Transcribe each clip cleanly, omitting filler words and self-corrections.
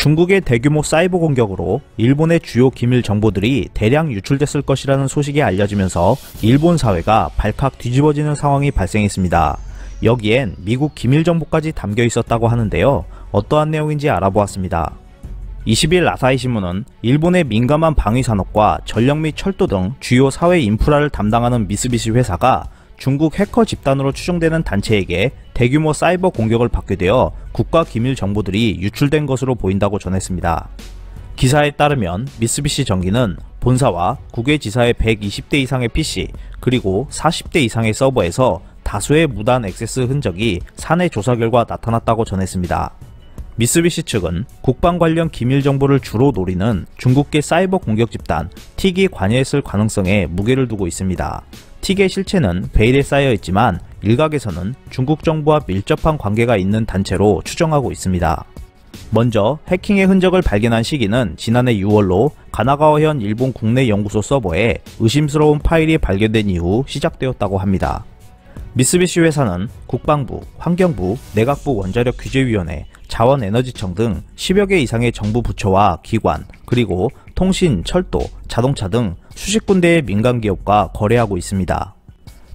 중국의 대규모 사이버 공격으로 일본의 주요 기밀 정보들이 대량 유출됐을 것이라는 소식이 알려지면서 일본 사회가 발칵 뒤집어지는 상황이 발생했습니다. 여기엔 미국 기밀 정보까지 담겨 있었다고 하는데요. 어떠한 내용인지 알아보았습니다. 20일 아사히 신문은 일본의 민감한 방위 산업과 전력 및 철도 등 주요 사회 인프라를 담당하는 미쓰비시 회사가 중국 해커 집단으로 추정되는 단체에게 대규모 사이버 공격을 받게 되어 국가 기밀 정보들이 유출된 것으로 보인다고 전했습니다. 기사에 따르면 미쓰비시 전기는 본사와 국외지사의 120대 이상의 PC 그리고 40대 이상의 서버에서 다수의 무단 액세스 흔적이 사내 조사 결과 나타났다고 전했습니다. 미쓰비시 측은 국방 관련 기밀 정보를 주로 노리는 중국계 사이버 공격 집단 틱이 관여했을 가능성에 무게를 두고 있습니다. 틱의 실체는 베일에 쌓여 있지만 일각에서는 중국 정부와 밀접한 관계가 있는 단체로 추정하고 있습니다. 먼저 해킹의 흔적을 발견한 시기는 지난해 6월로 가나가와현 일본 국내 연구소 서버에 의심스러운 파일이 발견된 이후 시작되었다고 합니다. 미쓰비시 회사는 국방부, 환경부, 내각부 원자력 규제위원회, 자원에너지청 등 10여 개 이상의 정부 부처와 기관, 그리고 통신, 철도, 자동차 등 수십 군데의 민간 기업과 거래하고 있습니다.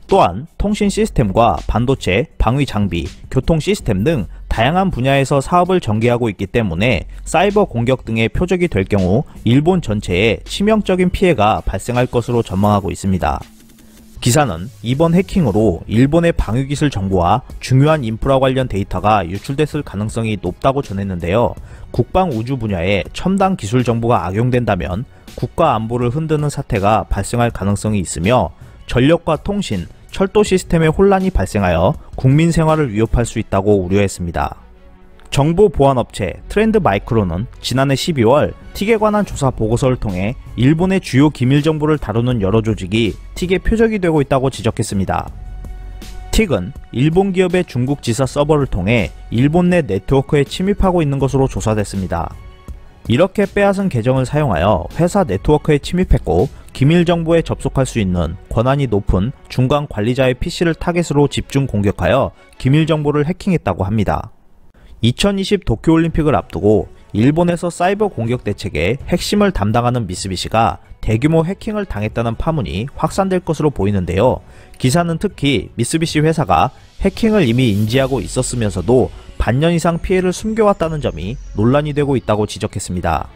또한 통신 시스템과 반도체, 방위 장비, 교통 시스템 등 다양한 분야에서 사업을 전개하고 있기 때문에 사이버 공격 등의 표적이 될 경우 일본 전체에 치명적인 피해가 발생할 것으로 전망하고 있습니다. 기사는 이번 해킹으로 일본의 방위기술 정보와 중요한 인프라 관련 데이터가 유출됐을 가능성이 높다고 전했는데요. 국방 우주 분야에 첨단 기술 정보가 악용된다면 국가 안보를 흔드는 사태가 발생할 가능성이 있으며 전력과 통신, 철도 시스템에 혼란이 발생하여 국민 생활을 위협할 수 있다고 우려했습니다. 정보 보안업체 트렌드 마이크로는 지난해 12월 틱에 관한 조사 보고서를 통해 일본의 주요 기밀 정보를 다루는 여러 조직이 틱의 표적이 되고 있다고 지적했습니다. 틱은 일본 기업의 중국 지사 서버를 통해 일본 내 네트워크에 침입하고 있는 것으로 조사됐습니다. 이렇게 빼앗은 계정을 사용하여 회사 네트워크에 침입했고 기밀 정보에 접속할 수 있는 권한이 높은 중간 관리자의 PC를 타겟으로 집중 공격하여 기밀 정보를 해킹했다고 합니다. 2020 도쿄올림픽을 앞두고 일본에서 사이버 공격 대책의 핵심을 담당하는 미쓰비시가 대규모 해킹을 당했다는 파문이 확산될 것으로 보이는데요. 기사는 특히 미쓰비시 회사가 해킹을 이미 인지하고 있었으면서도 반년 이상 피해를 숨겨왔다는 점이 논란이 되고 있다고 지적했습니다.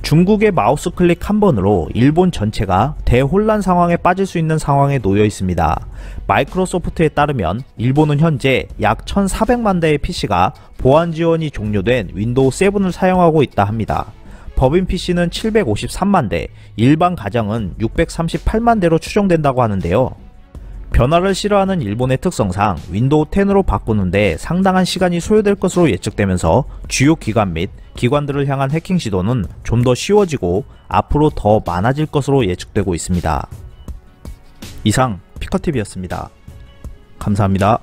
중국의 마우스 클릭 한 번으로 일본 전체가 대혼란 상황에 빠질 수 있는 상황에 놓여 있습니다. 마이크로소프트에 따르면 일본은 현재 약 1,400만 대의 PC가 보안 지원이 종료된 윈도우 7을 사용하고 있다 합니다. 법인 PC는 753만 대, 일반 가정은 638만 대로 추정된다고 하는데요. 변화를 싫어하는 일본의 특성상 윈도우 10으로 바꾸는데 상당한 시간이 소요될 것으로 예측되면서 주요 기관 및 기관들을 향한 해킹 시도는 좀 더 쉬워지고 앞으로 더 많아질 것으로 예측되고 있습니다. 이상 피커TV였습니다. 감사합니다.